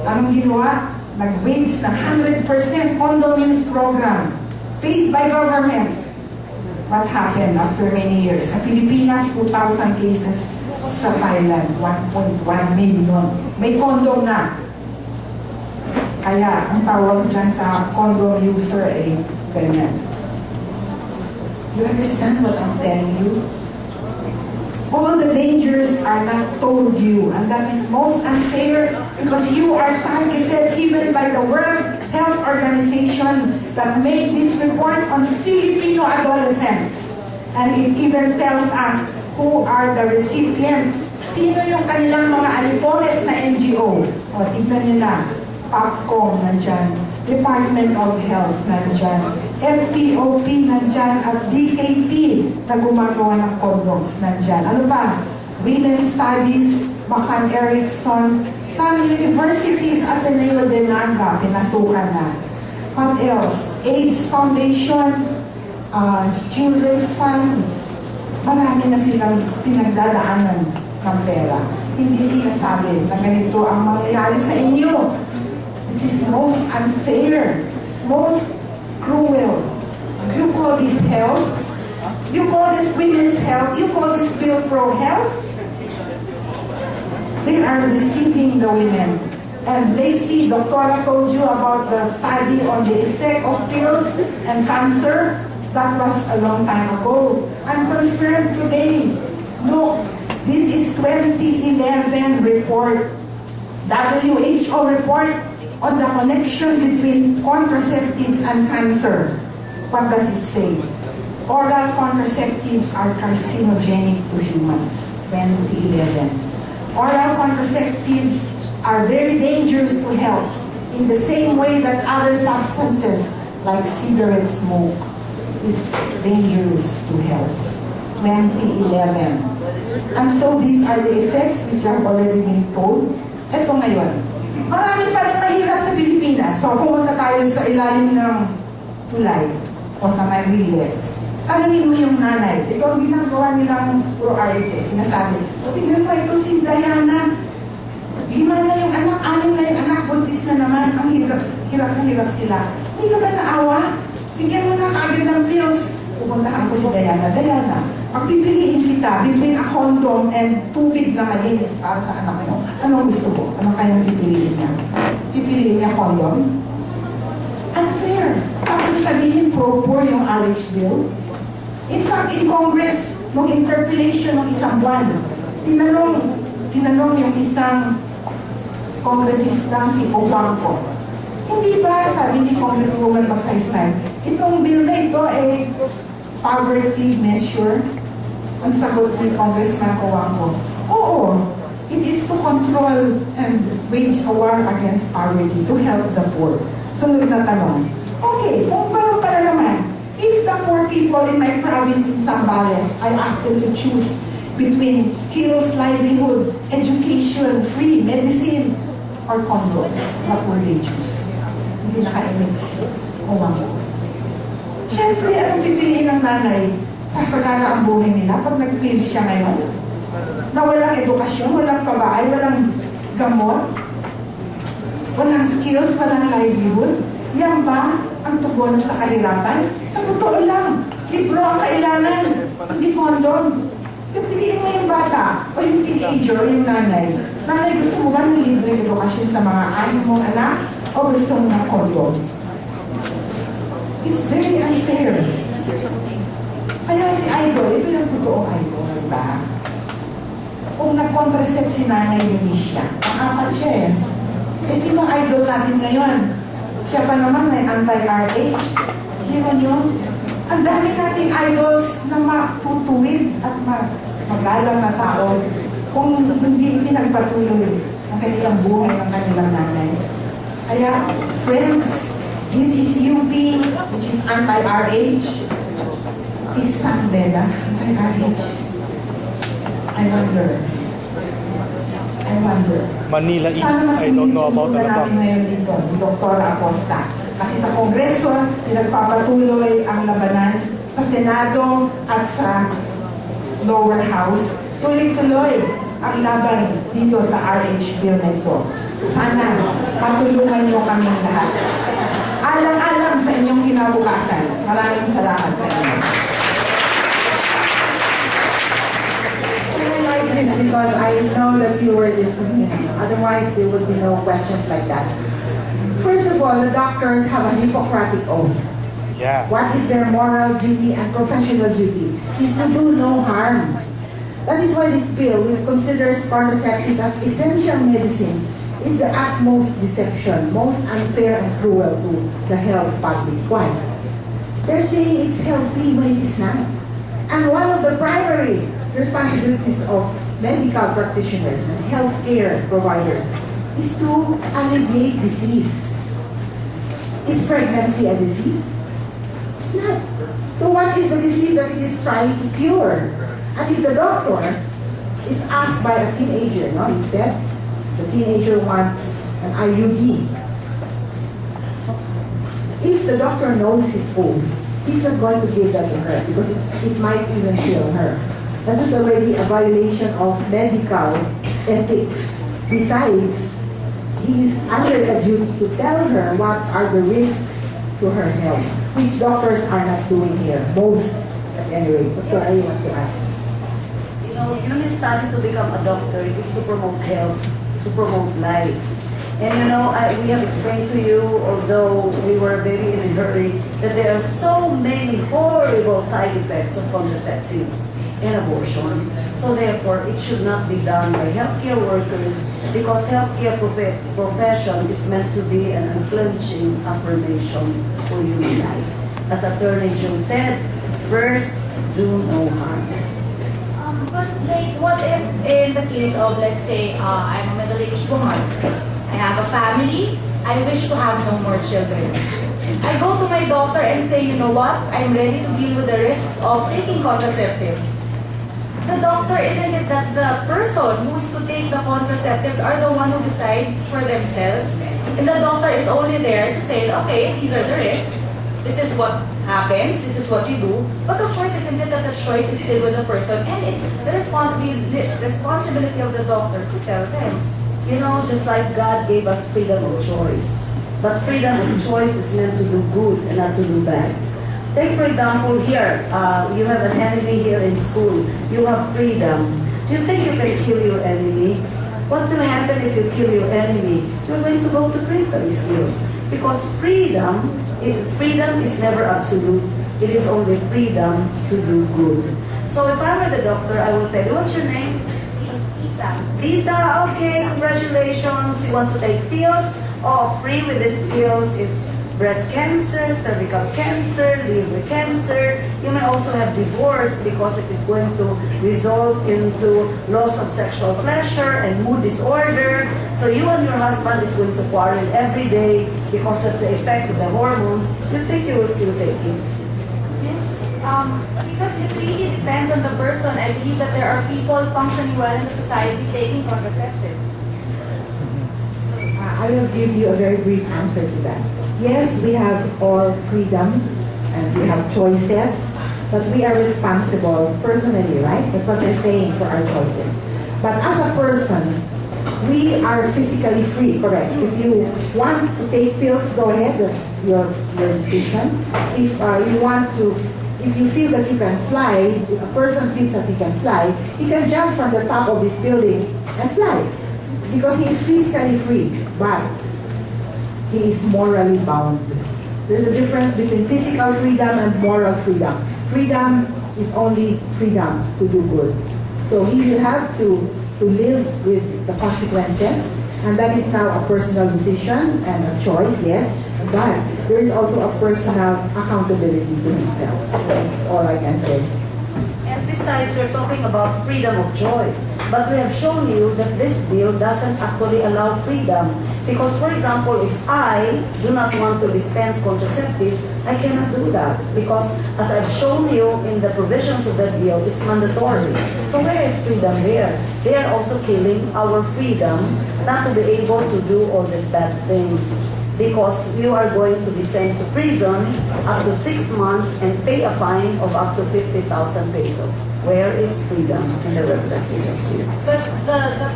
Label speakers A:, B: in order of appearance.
A: Anong ginawa? Nag-wage ng 100% condom use program paid by government. What happened after many years? Sa Pilipinas, 2,000 cases. Sa Thailand, 1.1 million. May condom na. Kaya, ang tawag dyan sa condom user ay ganyan. You understand what I'm telling you? All the dangers are not told you, and that is most unfair because you are targeted even by the World Health Organization that made this report on Filipino adolescents. And it even tells us who are the recipients. Sino yung kanilang mga alipores na NGO? O, tignan nyo na. PAFCOM nandyan. Department of Health nandyan. FPOP nandyan. At DKP na gumagawa ng condoms nandyan. Ano ba? Women's Studies, Macan Erickson, some universities at Ateneo de Naga, pinasukan na. What else? AIDS Foundation, Children's Fund, marami na silang pinagdadaanan ng pera. Hindi sinasabi na ganito ang mangyayari sa inyo. It is most unfair, most cruel. You call this health? You call this women's health? You call this Bill Pro health? They are deceiving the women. And lately, Doctora told you about the study on the effect of pills and cancer. That was a long time ago. And confirmed today. Look, this is 2011 report. WHO report on the connection between contraceptives and cancer. What does it say? Oral contraceptives are carcinogenic to humans. 2011. Oral contraceptives are very dangerous to health in the same way that other substances like cigarette smoke is dangerous to health. 2011. And so these are the effects which have already been told. Ito ngayon. Marami pa rin mahirap sa Pilipinas. So pumunta tayo sa ilalim ng tulay o sa Mariles. Tanungin mo yung nanay. Ito ang ginagawa nilang pro-RSA. Sinasabi, tingnan mo ito si Diana. 5 na yung anak, 6 na yung anak, buntis na naman. Ang hirap na hirap sila. Hindi ka ba naawa? Bigyan mo na kaagad ng pills. Pupuntahan ko si Diana. Diana, pagpipiliin kita between a condom and tubig na malinis para sa anak mo. Anong gusto mo? Anong kayang pipiliin niya? Pipiliin niya condom? Unfair. Tapos sabihin pro-poor yung RH bill. In fact, in Congress, nung interpellation ng isang buwan, tinanong yung isang kongresistang si Obangco. Hindi ba, sabi ni Congresswoman Magsaysay, itong bill na ito ay poverty measure? Ang sagot ni Congressman Obangco, oo, it is to control and wage a war against poverty, to help the poor. Sunod na tanong, okay, kung gano'n pala naman, if the poor people in my province in Zambales, I ask them to choose between skills, livelihood, education, free medicine, or condoms, what will they choose? Hindi naka-mix. Umang. Siyempre, anong pipiliin ng nanay? Sasagana ang buhay nila pag nag-pills siya ngayon? Na walang edukasyon, walang pabahay, walang gamot, walang skills, walang livelihood. Yan ba ang tugon sa kahirapan? Sa totoo lang, libro ang kailangan, hindi condom. Pipiliin mo yung bata o yung teenager o yung nanay. Nanay, gusto mo ba ng libreng edukasyon sa mga mong anak o gusto mo ng condom? It's very unfair. Kaya si Idol, ito yung totoong Idol, diba? Kung nag-contracept si Nanay Delicia, ang apat siya eh. Eh, sinong idol natin ngayon? Siya pa naman may anti-RH. Di ba yun? Ang dami nating idols na matutuwid at magalang na tao kung hindi pinagpatuloy ang kanilang buhay ng kanilang nanay. Kaya, friends, this is UP, which is anti-RH. Is San Beda anti-RH? I wonder.
B: Manila East, I don't know about
A: that. Namin ngayon dito, ni Dr. Acosta. Kasi sa Kongreso, pinagpapatuloy ang labanan sa Senado at sa lower house. Tuloy-tuloy ang laban dito sa RH bill na ito. Sana matulungan niyo kaming lahat. Alang-alang sa inyong kinabukasan. Maraming salamat sa inyo. I like this because I know that you were listening. Otherwise, there would be no questions like that. First of all, the doctors have a Hippocratic oath.
B: Yeah.
A: What is their moral duty and professional duty? Is to do no harm. That is why this bill, which considers contraceptives as essential medicines, is the utmost deception, most unfair and cruel to the health public. Why? They're saying it's healthy when it is not. And one of the primary responsibilities of medical practitioners and healthcare providers is to alleviate disease. Is pregnancy a disease? It's not. So what is the disease that it is trying to cure? And if the doctor is asked by a teenager, he said, the teenager wants an IUD. If the doctor knows his oath, he's not going to give that to her because it might even kill her. That is already a violation of medical ethics. Besides, he is under a duty to tell her what are the risks to her health, which doctors are not doing here. Most, at any rate. What do you want to add?
C: You know, you study to become a doctor is to promote health, to promote life. And you know, we have explained to you, although we were very in a hurry, that there are so many horrible side effects of contraceptives and abortion. So therefore, it should not be done by healthcare workers because healthcare profession is meant to be an unflinching affirmation for human life. As Attorney Joe said, first, do no harm.
D: But like, what if in the case of, let's say, I'm a middle-aged woman, I have a family, I wish to have no more children. I go to my doctor and say, you know what, I'm ready to deal with the risks of taking contraceptives. The doctor, isn't it that the person who's to take the contraceptives are the one who decide for themselves? And the doctor is only there to say, okay, these are the risks, this is what happens, this is what you do. But of course, isn't it that the choice is still with the person, and it's the responsibility of the doctor to tell them.
C: You know, just like God gave us freedom of choice. But freedom of choice is meant to do good and not to do bad. Take for example here, you have an enemy here in school. You have freedom. Do you think you can kill your enemy? What will happen if you kill your enemy? You're going to go to prison still. Because freedom is never absolute. It is only freedom to do good. So if I were the doctor, I would tell you, what's your name?
D: Lisa.
C: Lisa, okay, congratulations. You want to take pills? Oh, free with these pills is breast cancer, cervical cancer, liver cancer. You may also have divorce because it is going to result into loss of sexual pleasure and mood disorder. So you and your husband is going to quarrel every day because that's the effect of the hormones. You think you will still take it?
D: Yes, because it really depends on the person. I believe that there are people functioning well in the society taking contraceptives.
A: I will give you a very brief answer to that. Yes, we have all freedom and we have choices, but we are responsible personally, right? That's what they're saying for our choices. But as a person, we are physically free, correct? If you want to take pills, go ahead, that's your decision. If you feel that you can fly, if a person feels that he can fly, he can jump from the top of this building and fly. Because he is physically free, but he is morally bound. There's a difference between physical freedom and moral freedom. Freedom is only freedom to do good. So he will have to live with the consequences, and that is now a personal decision and a choice, yes, but there is also a personal accountability to himself. That's all I can say.
C: And besides, you're talking about freedom of choice. But we have shown you that this bill doesn't actually allow freedom. Because, for example, if I do not want to dispense contraceptives, I cannot do that. Because, as I've shown you in the provisions of the bill, it's mandatory. So where is freedom there? They are also killing our freedom not to be able to do all these bad things. Because you are going to be sent to prison up to 6 months and pay a fine of up to 50,000 pesos. Where is freedom in the representation?
D: But the